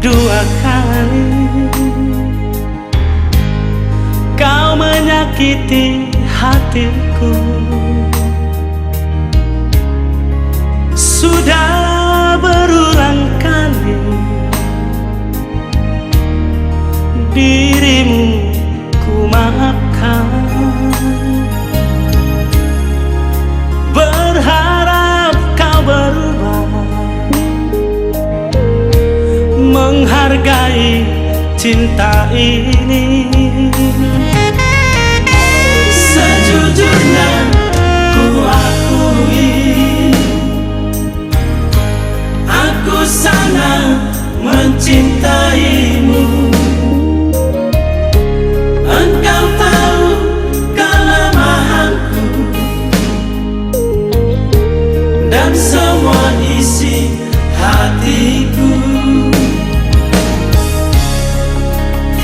dua kali kau menyakiti hatiku. Sudah berulang kali dirimu ku maafkan, berharap kau berubah, menghargai cinta ini. Sejujurnya ku akui, aku sangat mencintaimu. Engkau tahu kelemahanku dan semua isi hatiku.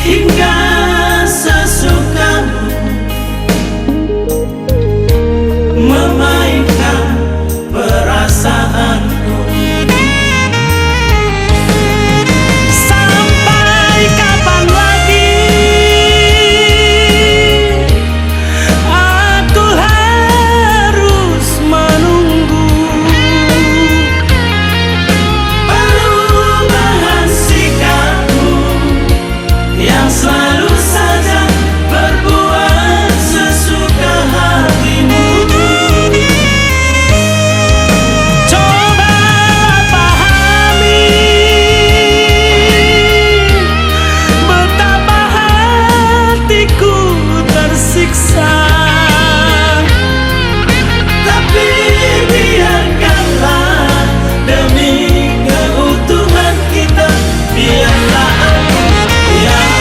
Hingga sesukamu memainkan perasaanku. Sampai kapan lagi aku harus menunggu perubahan sikapmu yang selalu saja berbuat sesuka hatimu. Coba pahami betapa hatiku tersiksa, tapi biarkanlah demi keutuhan kita, biarlah aku yang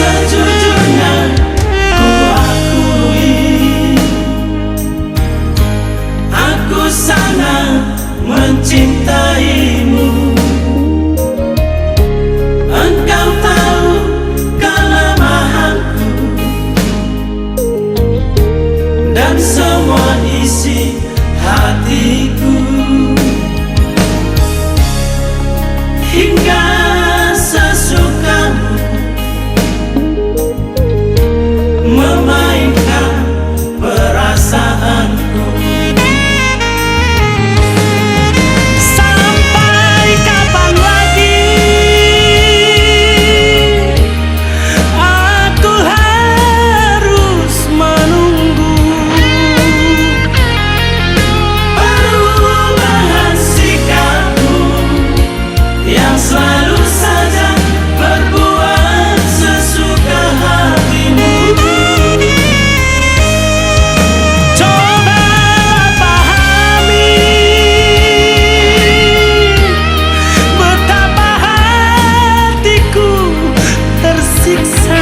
sejujurnya ku akui, aku sangat mencintaimu. Engkau tahu kelemahanku dan semua isi hatiku. Hingga sesukamu memainkan perasaanku. Sampai kapan lagi aku harus menunggu perubahan sikapmu yang selalu saja berbuat sesuka hatimu. Coba pahami betapa hatiku tersiksa,